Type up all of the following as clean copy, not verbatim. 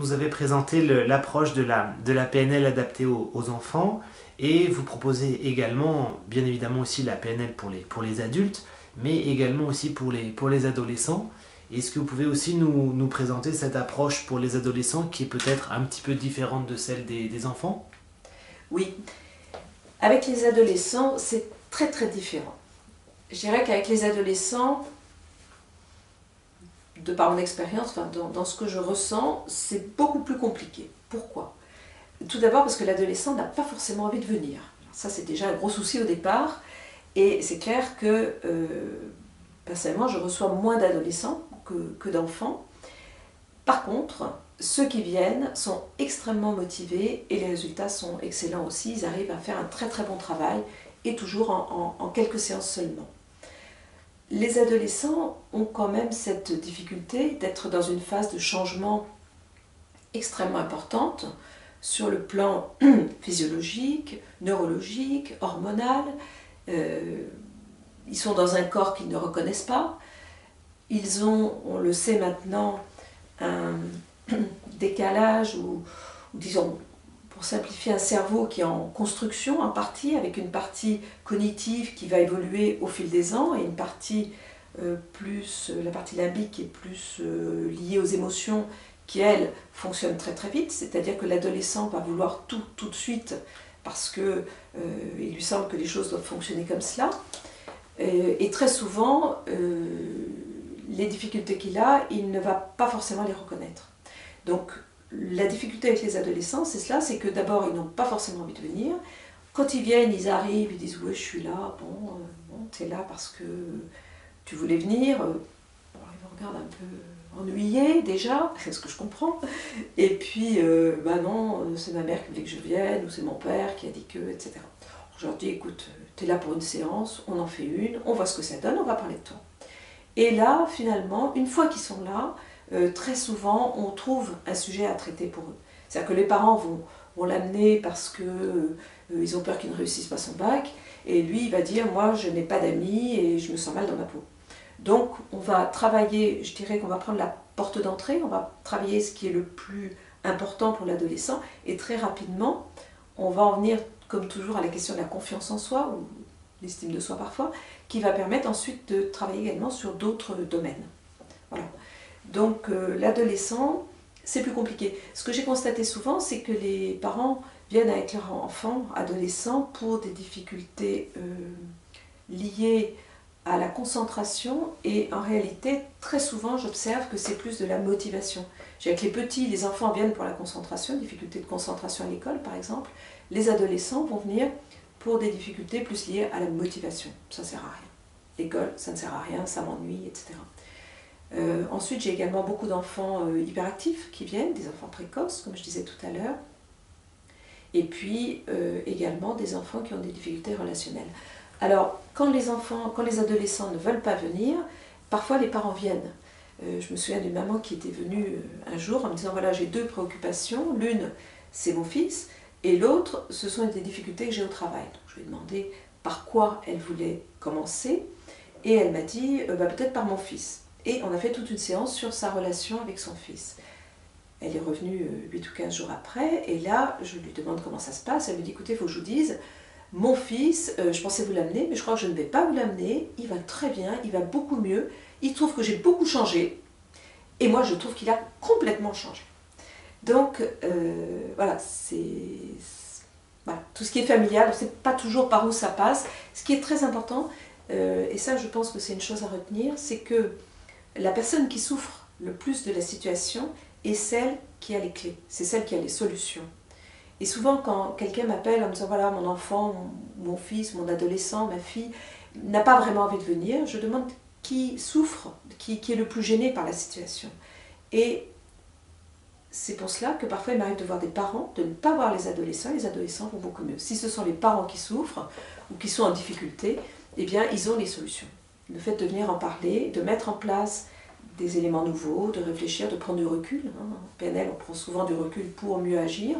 nous avez présenté l'approche de la PNL adaptée aux enfants et vous proposez également, bien évidemment aussi la PNL pour les adultes, mais également aussi pour les adolescents. Est-ce que vous pouvez aussi nous présenter cette approche pour les adolescents qui est peut-être un petit peu différente de celle des enfants? Oui, avec les adolescents, c'est très très différent. Je dirais qu'avec les adolescents, de par mon expérience, enfin, dans ce que je ressens, c'est beaucoup plus compliqué. Pourquoi? Tout d'abord parce que l'adolescent n'a pas forcément envie de venir. Ça, c'est déjà un gros souci au départ. Et c'est clair que, personnellement, je reçois moins d'adolescents que d'enfants. Par contre, ceux qui viennent sont extrêmement motivés et les résultats sont excellents aussi. Ils arrivent à faire un très très bon travail et toujours en quelques séances seulement. Les adolescents ont quand même cette difficulté d'être dans une phase de changement extrêmement importante sur le plan physiologique, neurologique, hormonal. Ils sont dans un corps qu'ils ne reconnaissent pas. Ils ont, on le sait maintenant, un décalage ou disons, pour simplifier, un cerveau qui est en construction en partie, avec une partie cognitive qui va évoluer au fil des ans et une partie la partie limbique qui est plus liée aux émotions qui, elle, fonctionne très très vite, c'est-à-dire que l'adolescent va vouloir tout de suite parce que il lui semble que les choses doivent fonctionner comme cela. Et très souvent, les difficultés qu'il a, il ne va pas forcément les reconnaître. Donc, la difficulté avec les adolescents, c'est cela, c'est que d'abord, ils n'ont pas forcément envie de venir. Quand ils viennent, ils arrivent, ils disent « ouais, je suis là, bon, t'es là parce que tu voulais venir ». Alors, ils me regardent un peu ennuyés déjà, c'est ce que je comprends. Et puis, bah non, c'est ma mère qui voulait que je vienne, ou c'est mon père qui a dit que, etc. Je leur dis « écoute, t'es là pour une séance, on en fait une, on voit ce que ça donne, on va parler de toi ». Et là, finalement, une fois qu'ils sont là, très souvent, on trouve un sujet à traiter pour eux. C'est-à-dire que les parents vont l'amener parce qu'ils ont peur qu'il ne réussisse pas son bac, et lui, il va dire « moi, je n'ai pas d'amis et je me sens mal dans ma peau ». Donc, on va travailler, je dirais qu'on va prendre la porte d'entrée, on va travailler ce qui est le plus important pour l'adolescent, et très rapidement, on va en venir, comme toujours, à la question de la confiance en soi, ou l'estime de soi parfois, qui va permettre ensuite de travailler également sur d'autres domaines. Voilà. Donc l'adolescent, c'est plus compliqué. Ce que j'ai constaté souvent, c'est que les parents viennent avec leur enfant adolescent pour des difficultés liées à la concentration, et en réalité, très souvent, j'observe que c'est plus de la motivation. Avec les petits, les enfants viennent pour la concentration, difficultés de concentration à l'école par exemple. Les adolescents vont venir pour des difficultés plus liées à la motivation. Ça ne sert à rien. L'école, ça ne sert à rien, ça m'ennuie, etc. Ensuite, j'ai également beaucoup d'enfants hyperactifs qui viennent, des enfants précoces, comme je disais tout à l'heure. Et puis également des enfants qui ont des difficultés relationnelles. Alors, quand les adolescents ne veulent pas venir, parfois les parents viennent. Je me souviens d'une maman qui était venue un jour en me disant « voilà, j'ai deux préoccupations. L'une, c'est mon fils, et l'autre, ce sont des difficultés que j'ai au travail. » Donc, je lui ai demandé par quoi elle voulait commencer, et elle m'a dit bah, « peut-être par mon fils ». Et on a fait toute une séance sur sa relation avec son fils. Elle est revenue 8 ou 15 jours après, et là, je lui demande comment ça se passe. Elle me dit, écoutez, il faut que je vous dise, mon fils, je pensais vous l'amener, mais je crois que je ne vais pas vous l'amener, il va très bien, il va beaucoup mieux, il trouve que j'ai beaucoup changé, et moi je trouve qu'il a complètement changé. Donc, voilà, voilà, tout ce qui est familial, on ne sait pas toujours par où ça passe. Ce qui est très important, et ça je pense que c'est une chose à retenir, c'est que la personne qui souffre le plus de la situation est celle qui a les clés, c'est celle qui a les solutions. Et souvent quand quelqu'un m'appelle en me disant voilà mon enfant, mon fils, mon adolescent, ma fille n'a pas vraiment envie de venir, je demande qui souffre, qui est le plus gêné par la situation. Et c'est pour cela que parfois il m'arrive de voir des parents, de ne pas voir les adolescents vont beaucoup mieux. Si ce sont les parents qui souffrent ou qui sont en difficulté, eh bien ils ont les solutions. Le fait de venir en parler, de mettre en place des éléments nouveaux, de réfléchir, de prendre du recul. En PNL, on prend souvent du recul pour mieux agir,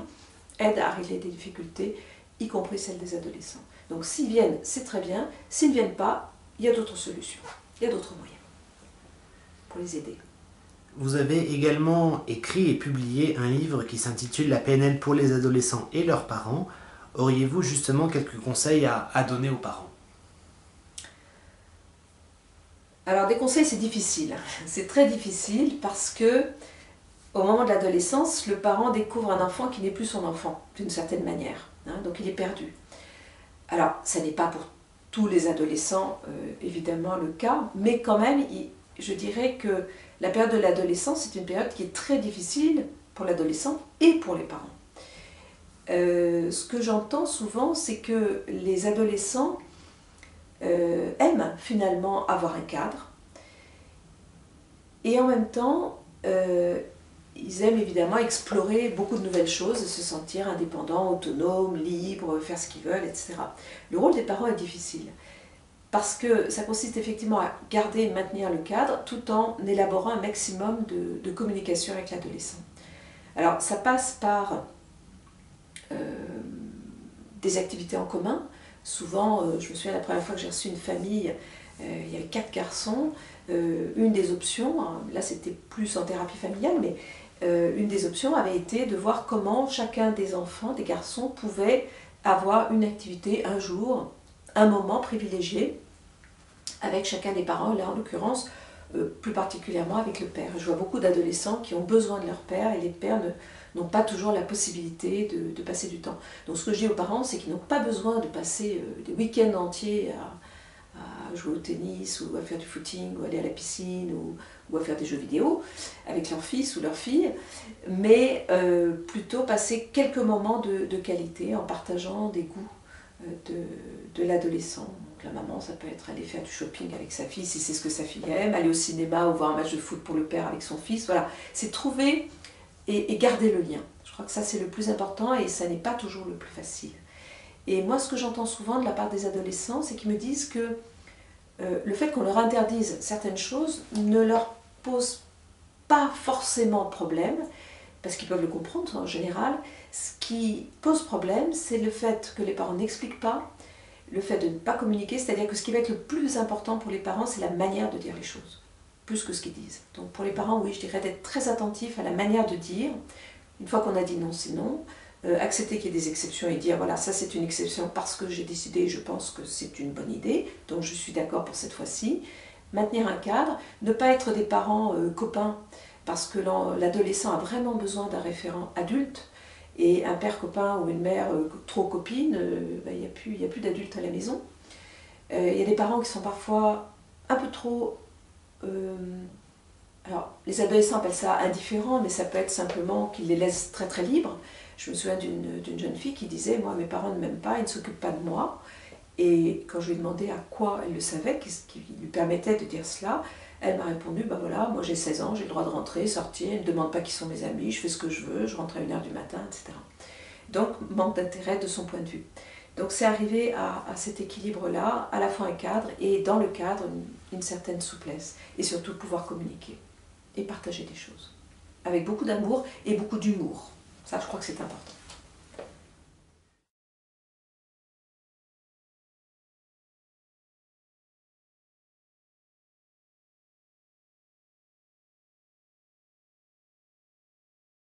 aide à régler des difficultés, y compris celles des adolescents. Donc s'ils viennent, c'est très bien. S'ils ne viennent pas, il y a d'autres solutions, il y a d'autres moyens pour les aider. Vous avez également écrit et publié un livre qui s'intitule La PNL pour les adolescents et leurs parents. Auriez-vous justement quelques conseils à donner aux parents? Alors des conseils, c'est difficile. C'est très difficile parce que au moment de l'adolescence, le parent découvre un enfant qui n'est plus son enfant, d'une certaine manière. Donc il est perdu. Alors, ça n'est pas pour tous les adolescents, évidemment, le cas, mais quand même, je dirais que la période de l'adolescence, c'est une période qui est très difficile pour l'adolescent et pour les parents. Ce que j'entends souvent, c'est que les adolescents aiment finalement avoir un cadre, et en même temps, ils aiment évidemment explorer beaucoup de nouvelles choses, se sentir indépendants, autonomes, libres, faire ce qu'ils veulent, etc. Le rôle des parents est difficile, parce que ça consiste effectivement à garder et maintenir le cadre, tout en élaborant un maximum de communication avec l'adolescent. Alors ça passe par des activités en commun. Souvent, je me souviens la première fois que j'ai reçu une famille, il y avait 4 garçons. Une des options, là c'était plus en thérapie familiale, mais une des options avait été de voir comment chacun des enfants, des garçons, pouvait avoir une activité un jour, un moment privilégié avec chacun des parents, là en l'occurrence, plus particulièrement avec le père. Je vois beaucoup d'adolescents qui ont besoin de leur père et les pères n'ont pas toujours la possibilité de passer du temps. Donc ce que je dis aux parents, c'est qu'ils n'ont pas besoin de passer des week-ends entiers à jouer au tennis ou à faire du footing ou aller à la piscine ou à faire des jeux vidéo avec leur fils ou leur fille, mais plutôt passer quelques moments de qualité en partageant des goûts de l'adolescent. Donc la maman, ça peut être aller faire du shopping avec sa fille si c'est ce que sa fille aime, aller au cinéma ou voir un match de foot pour le père avec son fils. Voilà, c'est trouver et garder le lien. Je crois que ça c'est le plus important et ça n'est pas toujours le plus facile. Et moi ce que j'entends souvent de la part des adolescents, c'est qu'ils me disent que le fait qu'on leur interdise certaines choses ne leur pose pas forcément problème, parce qu'ils peuvent le comprendre en général. Ce qui pose problème, c'est le fait que les parents n'expliquent pas, le fait de ne pas communiquer, c'est-à-dire que ce qui va être le plus important pour les parents, c'est la manière de dire les choses, plus que ce qu'ils disent. Donc pour les parents, oui, je dirais d'être très attentif à la manière de dire. Une fois qu'on a dit non, c'est non. Accepter qu'il y ait des exceptions et dire voilà, ça c'est une exception parce que j'ai décidé, je pense que c'est une bonne idée, donc je suis d'accord pour cette fois-ci. Maintenir un cadre, ne pas être des parents copains, parce que l'adolescent a vraiment besoin d'un référent adulte, et un père copain ou une mère trop copine, il n'y a plus d'adultes à la maison. Il y a des parents qui sont parfois un peu trop... alors, les adolescents appellent ça indifférent, mais ça peut être simplement qu'ils les laissent très très libres. Je me souviens d'une jeune fille qui disait « Moi, mes parents ne m'aiment pas, ils ne s'occupent pas de moi ». Et quand je lui ai demandé à quoi elle le savait, qu'est-ce qui lui permettait de dire cela, elle m'a répondu « Ben voilà, moi j'ai 16 ans, j'ai le droit de rentrer, sortir, elle ne me demande pas qui sont mes amis, je fais ce que je veux, je rentre à 1h du matin, etc. » Donc, manque d'intérêt de son point de vue. Donc c'est arriver à cet équilibre-là, à la fois un cadre, et dans le cadre, une certaine souplesse. Et surtout pouvoir communiquer et partager des choses. Avec beaucoup d'amour et beaucoup d'humour. Ça, je crois que c'est important.